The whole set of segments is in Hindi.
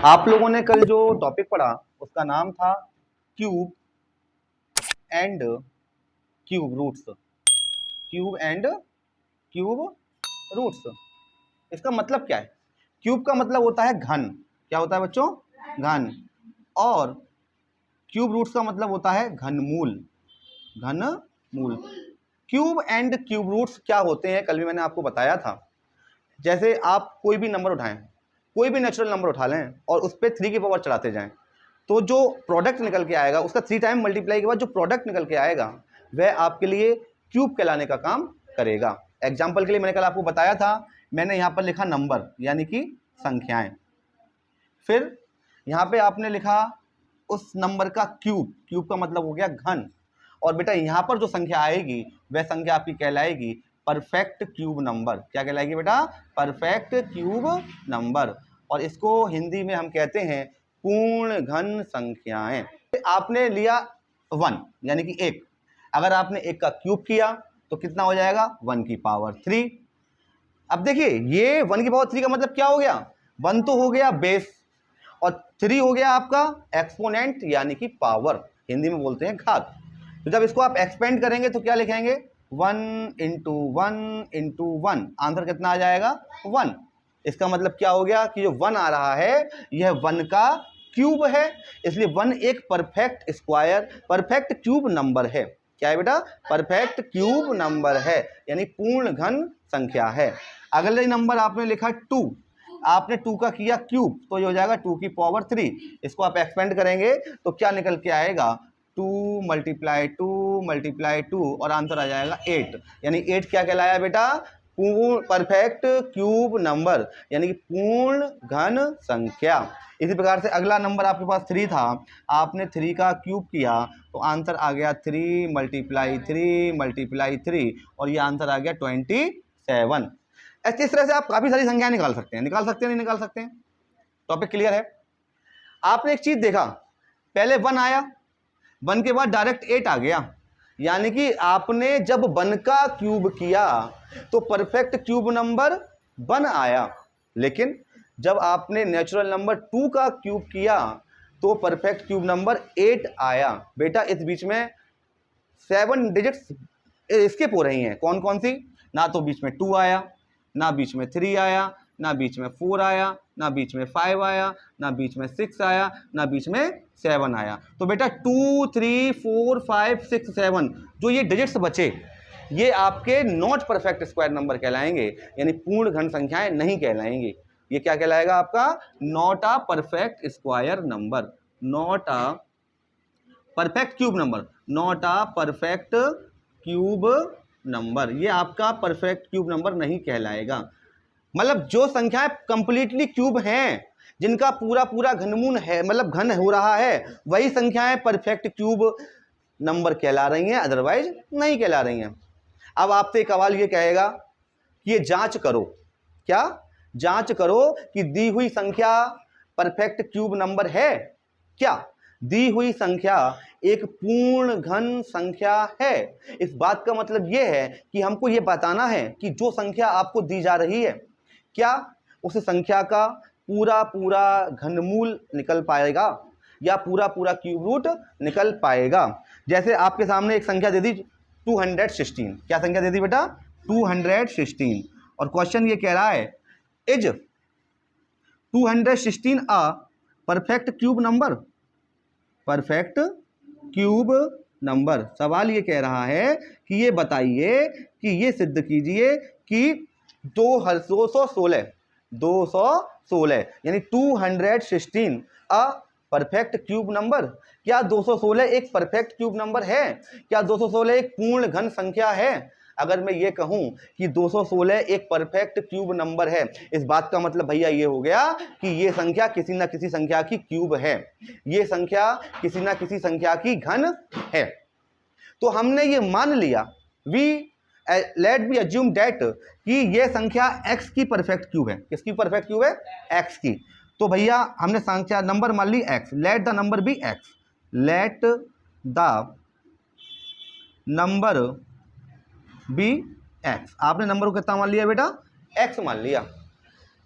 आप लोगों ने कल जो टॉपिक पढ़ा उसका नाम था cube and cube roots. Cube and cube roots, इसका मतलब क्या है? क्यूब का मतलब होता है घन। क्या होता है बच्चों? घन। और क्यूब रूट्स का मतलब होता है घनमूल। घनमूल। क्यूब एंड क्यूब रूट्स क्या होते हैं कल भी मैंने आपको बताया था। जैसे आप कोई भी नंबर उठाएं, कोई भी नेचुरल नंबर उठा लें और उस पर 3 की पावर चढ़ाते जाएं, तो जो प्रोडक्ट निकल के आएगा उसका 3 टाइम मल्टीप्लाई के बाद जो प्रोडक्ट निकल के आएगा वह आपके लिए क्यूब कहलाने का काम करेगा। एग्जाम्पल के लिए मैंने कल आपको बताया था, मैंने यहाँ पर लिखा नंबर यानी कि संख्याएं, फिर यहाँ पे आपने लिखा उस नंबर का क्यूब। क्यूब का मतलब हो गया घन। और बेटा यहाँ पर जो संख्या आएगी वह संख्या आपकी कहलाएगी परफेक्ट क्यूब नंबर। क्या कहलाएगी बेटा? Perfect cube number. और इसको हिंदी में हम कहते हैं पूर्ण घन संख्याएं। आपने लिया 1 यानी कि 1, अगर आपने 1 का क्यूब किया तो कितना हो जाएगा? 1 की पावर 3। अब देखिए ये 1 की पावर 3 का मतलब क्या हो गया? 1 तो हो गया बेस और 3 हो गया आपका एक्सपोनेंट यानी कि पावर, हिंदी में बोलते हैं घात। तो जब इसको आप एक्सपेंड करेंगे तो क्या लिखेंगे? 1 इंटू 1 इंटू 1, आंसर कितना आ जाएगा? 1। इसका मतलब क्या हो गया कि जो 1 आ रहा है यह 1 का क्यूब है, इसलिए 1 एक perfect square perfect cube number है। क्या है बेटा? परफेक्ट क्यूब नंबर है, यानी पूर्ण घन संख्या है। अगले नंबर आपने लिखा 2, आपने 2 का किया क्यूब तो ये हो जाएगा 2 की पावर 3। इसको आप एक्सपेंड करेंगे तो क्या निकल के आएगा? 2 मल्टीप्लाई 2 मल्टीप्लाई 2 और आंसर आ जाएगा 8। यानी 8 क्या कहलाया बेटा? पूर्ण परफेक्ट क्यूब नंबर यानी कि पूर्ण घन संख्या। इसी प्रकार से अगला नंबर आपके पास 3 था, आपने 3 का क्यूब किया तो आंसर आ गया 3 मल्टीप्लाई 3 मल्टीप्लाई 3 और ये आंसर आ गया 27। इस तरह से आप काफी सारी संख्याएं निकाल सकते हैं। नहीं निकाल सकते हैं? टॉपिक क्लियर है? आपने एक चीज देखा, पहले 1 आया, 1 के बाद डायरेक्ट 8 आ गया, यानी कि आपने जब 1 का क्यूब किया तो परफेक्ट क्यूब नंबर 1 आया, लेकिन जब आपने नेचुरल नंबर 2 का क्यूब किया तो परफेक्ट क्यूब नंबर 8 आया। बेटा इस बीच में 7 डिजिट्स स्किप हो रही हैं। कौन कौन सी? ना तो बीच में 2 आया, ना बीच में 3 आया, ना बीच में 4 आया, ना बीच में 5 आया, ना बीच में 6 आया, ना बीच में 7 आया। तो बेटा 2 3 4 5 6 7 जो ये डिजिट्स बचे ये आपके नॉट परफेक्ट स्क्वायर नंबर कहलाएंगे, यानी पूर्ण घन संख्याएं नहीं कहलाएंगी। ये क्या कहलाएगा आपका? Not a perfect square number, not a perfect cube number, not a perfect cube number. ये आपका परफेक्ट क्यूब नंबर नहीं कहलाएगा। मतलब जो संख्याएं कंप्लीटली क्यूब हैं, जिनका पूरा पूरा घनमूल है, मतलब घन हो रहा है, वही संख्याएं परफेक्ट क्यूब नंबर कहला रही हैं, अदरवाइज नहीं कहला रही हैं। अब आपसे एक सवाल ये कहेगा कि ये जांच करो। क्या? जांच करो कि दी हुई संख्या परफेक्ट क्यूब नंबर है क्या? दी हुई संख्या एक पूर्ण घन संख्या है। इस बात का मतलब यह है कि हमको ये बताना है कि जो संख्या आपको दी जा रही है क्या उस संख्या का पूरा पूरा घनमूल निकल पाएगा या पूरा पूरा क्यूब रूट निकल पाएगा। जैसे आपके सामने एक संख्या दे दी 216। क्या संख्या दे दी बेटा? 216। और क्वेश्चन ये कह रहा है is 216 a perfect cube number? Perfect cube number. सवाल ये कह रहा है कि ये बताइए कि ये सिद्ध कीजिए कि 216 यानी 216 अ परफेक्ट क्यूब नंबर। क्या 216 एक परफेक्ट क्यूब नंबर है? क्या 216 एक पूर्ण घन संख्या है? अगर मैं ये कहूं कि 216 एक परफेक्ट क्यूब नंबर है, इस बात का मतलब भैया ये हो गया कि ये संख्या किसी ना किसी संख्या की क्यूब है, ये संख्या किसी ना किसी संख्या की घन है। तो हमने ये मान लिया, लेट बी अज्यूम डेट, कि ये संख्या x की परफेक्ट क्यूब है। किसकी परफेक्ट क्यूब है? x की। तो भैया हमने संख्या नंबर मान ली x, let the number be x, let the number be x। आपने नंबर को कितना मान लिया बेटा? x मान लिया।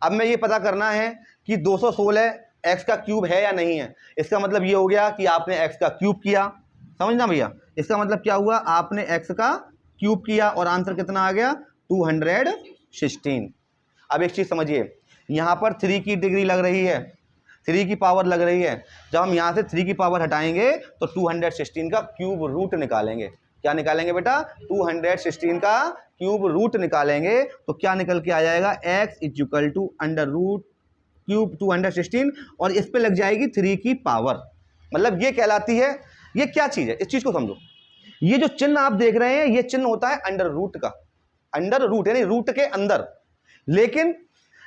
अब मैं ये पता करना है कि 216 एक्स का क्यूब है या नहीं है। इसका मतलब ये हो गया कि आपने एक्स का क्यूब किया, समझना भैया। इसका मतलब क्या हुआ, आपने एक्स का क्यूब किया और आंसर कितना आ गया 216। अब एक चीज समझिए, यहाँ पर 3 की डिग्री लग रही है, 3 की पावर लग रही है। जब हम यहाँ से 3 की पावर हटाएंगे तो 216 का क्यूब रूट निकालेंगे। क्या निकालेंगे बेटा, 216 का क्यूब रूट निकालेंगे तो क्या निकल के आ जाएगा, x equal to under root cube 216 और इस पे लग जाएगी 3 की पावर। मतलब ये कहलाती है, ये क्या चीज है, इस चीज को समझो। ये जो चिन्ह आप देख रहे हैं ये चिन्ह होता है अंडर रूट का, अंडर रूट यानी रूट के अंदर। लेकिन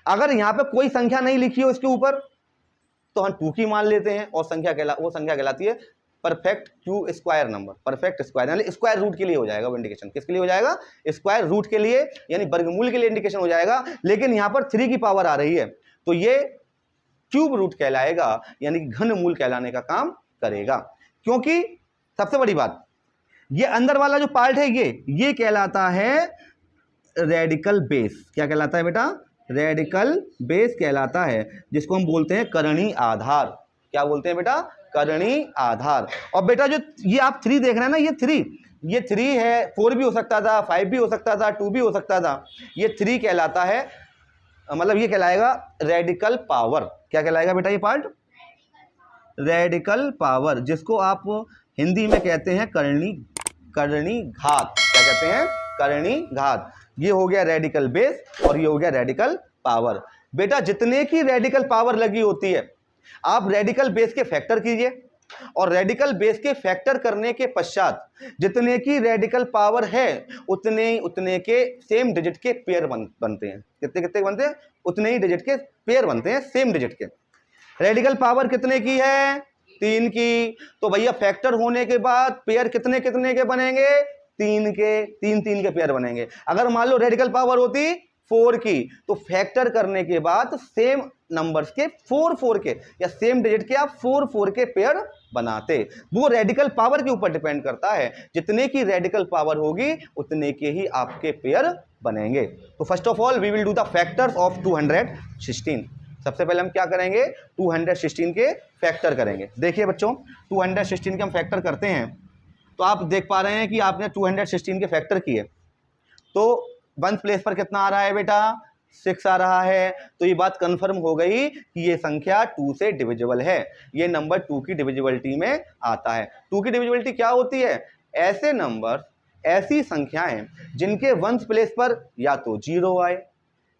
अगर यहां पे कोई संख्या नहीं लिखी हो इसके ऊपर तो हम 2 की मान लेते हैं और वो संख्या कहलाती है perfect Q square number. Perfect square यानी स्क्वायर रूट के लिए हो जाएगा वो इंडिकेशन। किसके लिए हो जाएगा, स्क्वायर रूट के लिए यानी वर्गमूल के लिए इंडिकेशन हो जाएगा। लेकिन यहां पर 3 की पावर आ रही है तो ये क्यूब रूट कहलाएगा यानी घन मूल कहलाने का काम करेगा। क्योंकि सबसे बड़ी बात, ये अंदर वाला जो पार्ट है ये कहलाता है रेडिकल बेस। क्या कहलाता है बेटा, रेडिकल बेस कहलाता है, जिसको हम बोलते हैं करणीय आधार। क्या बोलते हैं बेटा, करणीय आधार। और बेटा जो ये आप 3 देख रहे हैं ना, ये 3 है, 4 भी हो सकता था, 5 भी हो सकता था, 2 भी हो सकता था। ये 3 कहलाता है, मतलब ये कहलाएगा रेडिकल पावर। क्या कहलाएगा बेटा ये पार्ट, रेडिकल पावर, जिसको आप हिंदी में कहते हैं करणीय घात। क्या कहते हैं, करणीय घात। ये हो गया रेडिकल बेस और ये हो गया रेडिकल पावर। बेटा जितने की रेडिकल पावर लगी होती है आप रेडिकल बेस के फैक्टर कीजिए और रेडिकल बेस के फैक्टर करने के पश्चात जितने की रेडिकल पावर है उतने के सेम डिजिट के पेयर बनते हैं। कितने बनते हैं, उतने ही डिजिट के पेयर बनते हैं, सेम डिजिट के। रेडिकल पावर कितने की है, 3 की, तो भैया फैक्टर होने के बाद पेयर कितने के बनेंगे, 3 के पेयर बनेंगे। अगर मान लो रेडिकल पावर होती 4 की तो फैक्टर करने के बाद सेम नंबर्स के 4 के या सेम डिजिट के आप 4 के पेयर बनाते। वो रेडिकल पावर के ऊपर डिपेंड करता है, जितने की रेडिकल पावर होगी उतने के ही आपके पेयर बनेंगे। तो first of all we will do the factors of 216। सबसे पहले हम क्या करेंगे, 216 के फैक्टर करेंगे। देखिए बच्चों 216 के हम फैक्टर करते हैं तो आप देख पा रहे हैं कि आपने 216 के फैक्टर किए तो 1 प्लेस पर कितना आ रहा है बेटा, 6 आ रहा है। तो ये बात कंफर्म हो गई कि ये संख्या 2 से डिविजिबल है, ये नंबर 2 की डिविजिबिलिटी में आता है। 2 की डिविजिबिलिटी क्या होती है, ऐसे नंबर, ऐसी संख्याएं जिनके 1 प्लेस पर या तो 0 आए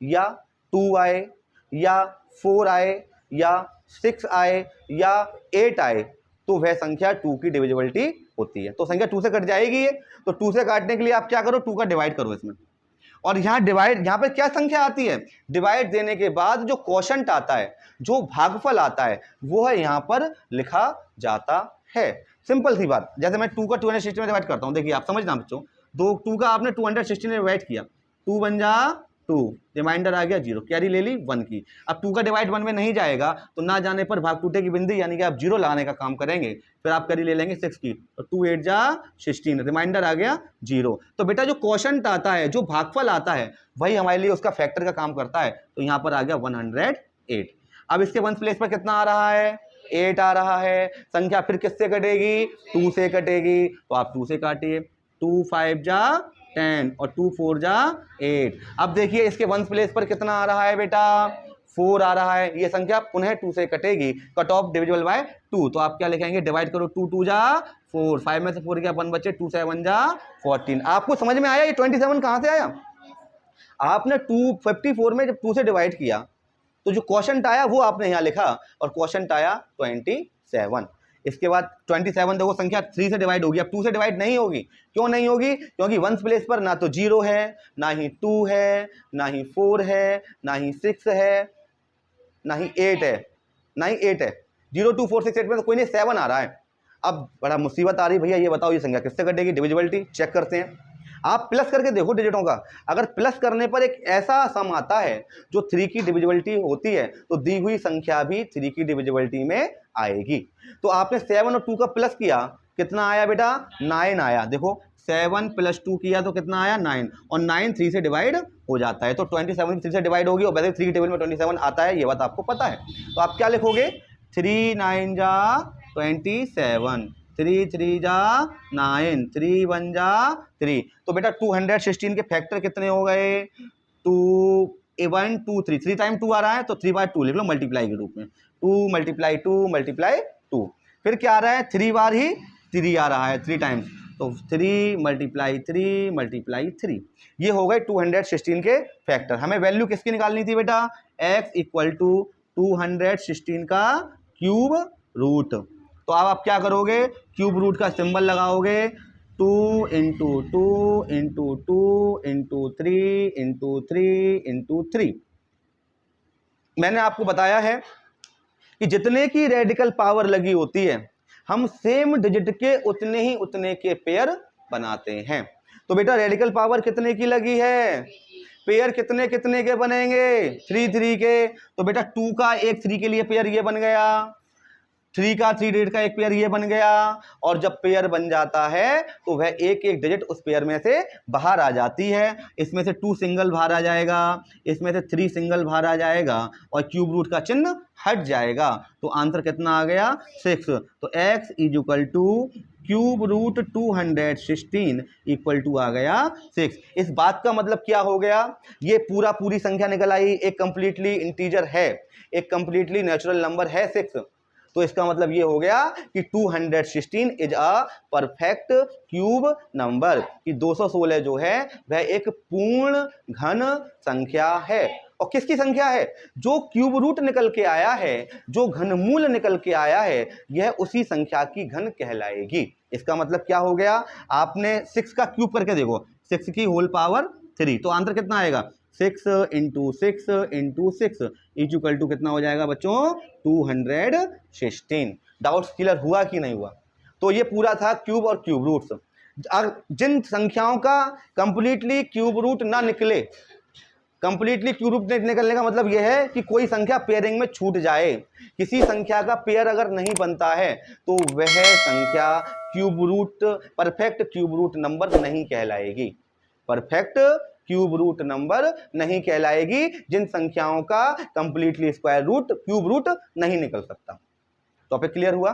या 2 आए या 4 आए या 6 आए या 8 आए तो वह संख्या 2 की डिविजिबिलिटी होती है। तो संख्या 2 से कट जाएगी, तो 2 से काटने के लिए आप क्या करो, 2 का डिवाइड करो इसमें। और यहाँ पर क्या संख्या आती है, डिवाइड देने के बाद जो क्वोशंट आता है, जो भागफल आता है, वो है यहाँ पर लिखा जाता है। सिंपल सी बात, जैसे मैं 2 का 216 में डिवाइड करता हूँ। देखिए आप समझना बच्चों, 2 का आपने 216 में डिवाइड किया, 2 बन जा 2, रिमाइंडर आ गया 0, कैरी ले ली 1 की। अब 2 का डिवाइड 1 में नहीं जाएगा तो ना जाने पर भाग टूटे की बिंदी, यानी कि आप 0 लगाने का काम करेंगे, फिर आप कैरी ले लेंगे 6 की, तो 2 8 जा 16, रिमाइंडर आ गया 0। तो बेटा जो क्वोशंट आता है, जो भागफल आता है, वही हमारे लिए उसका फैक्टर का काम करता है। तो यहाँ पर आ गया 108। अब इसके 1 प्लेस पर कितना आ रहा है, 8 आ रहा है। संख्या फिर किससे कटेगी, 2 से कटेगी, तो आप 2 से काटिए, 2 5 जा 10 और 2 4 जा 8। अब देखिए इसके 1 प्लेस पर कितना आ रहा है बेटा, 4 आ रहा है। ये संख्या पुनः 2 से कटेगी, कट ऑफ डिविजिबल बाय 2, तो आप क्या लिखेंगे, डिवाइड करो, 2 2 जा 4, 5 में से 4 गया 1 बचे, 2 7 जा 14। आपको समझ में आया ये 27 कहाँ से आया, आपने 254 में जब 2 से डिवाइड किया तो जो क्वोशंट आया वो आपने यहाँ लिखा और क्वोशंट आया 27। इसके बाद 27 देखो संख्या 3 से डिवाइड होगी, अब 2 से डिवाइड नहीं होगी। क्यों नहीं होगी, क्योंकि 1 प्लेस पर ना तो 0 है, ना ही 2 है, ना ही 4 है, ना ही 6 है, ना ही 8 है, ना ही 8 है। 0 2 4 6 8 में तो कोई नहीं, 7 आ रहा है। अब बड़ा मुसीबत आ रही भैया, ये बताओ ये संख्या किससे कटेगी, डिविजिबिलिटी चेक करते हैं। आप प्लस करके देखो डिजिटों का, अगर प्लस करने पर एक ऐसा सम आता है जो 3 की डिविजिबिलिटी होती है तो दी हुई संख्या भी 3 की डिविजिबिलिटी में आएगी। तो आपने 7 और 2 का प्लस किया, कितना आया बेटा, 9 आया। देखो 7 + 2 किया तो कितना आया 9, और 9 3 से डिवाइड हो जाता है, तो 27 3 से डिवाइड होगी, और वैसे 3 की टेबल में 27 आता है, ये बात आपको पता है। तो आप क्या लिखोगे, 3 9 जा 27, 3 3 जा 9, 3 1 जा 3। तो बेटा 216 के फैक्टर कितने हो गए, 2 1 2 3, 3 टाइम 2 आ रहा है तो 3/2 लिख लो मल्टीप्लाई के रूप में, 2 × 2 × 2। फिर क्या आ रहा है, 3 बार ही 3 आ रहा है, 3 टाइम्स, तो 3 × 3 × 3, ये हो गए 216 के फैक्टर। हमें वैल्यू किसकी निकालनी थी बेटा, x = 216 का क्यूब रूट। तो अब आप क्या करोगे, क्यूब रूट का सिंबल लगाओगे, 2 × 2 × 2 × 3 × 3 × 3। मैंने आपको बताया है कि जितने की रेडिकल पावर लगी होती है हम सेम डिजिट के उतने के पेयर बनाते हैं। तो बेटा रेडिकल पावर कितने की लगी है, पेयर कितने कितने के बनेंगे, 3 3 के। तो बेटा 2 का एक 3 के लिए पेयर ये बन गया, 3 का 3 डिजिट का एक पेयर ये बन गया, और जब पेयर बन जाता है तो वह एक एक डिजिट उस पेयर में से बाहर आ जाती है। इसमें से 2 सिंगल बाहर आ जाएगा, इसमें से 3 सिंगल बाहर आ जाएगा, और क्यूब रूट का चिन्ह हट जाएगा। तो आंसर कितना आ गया, 6। तो x = क्यूब रूट 216 = आ गया 6। इस बात का मतलब क्या हो गया, ये पूरी संख्या निकल आई, एक कंप्लीटली इंटीजर है, एक कंप्लीटली नेचुरल नंबर है 6। तो इसका मतलब ये हो गया कि 216 is a perfect cube number, कि 216 जो है वह एक पूर्ण घन संख्या है। और किसकी संख्या है, जो क्यूब रूट निकल के आया है, जो घनमूल निकल के आया है, यह उसी संख्या की घन कहलाएगी। इसका मतलब क्या हो गया, आपने 6 का क्यूब करके देखो, 6 की होल पावर 3, तो आंसर कितना आएगा, 6 × 6 × 6 = कितना हो जाएगा बच्चों, 216। डाउट्स क्लियर हुआ कि नहीं हुआ। तो ये पूरा था क्यूब और क्यूब रूट्स। जिन संख्याओं का कंप्लीटली क्यूब रूट ना निकले, कंप्लीटली क्यूब रूट निकलने का मतलब यह है कि कोई संख्या पेयरिंग में छूट जाए, किसी संख्या का पेयर अगर नहीं बनता है तो वह संख्या cube root, perfect cube root number नहीं कहलाएगी, परफेक्ट क्यूब रूट नंबर नहीं कहलाएगी, जिन संख्याओं का completely square root cube root नहीं निकल सकता। टॉपिक क्लियर हुआ।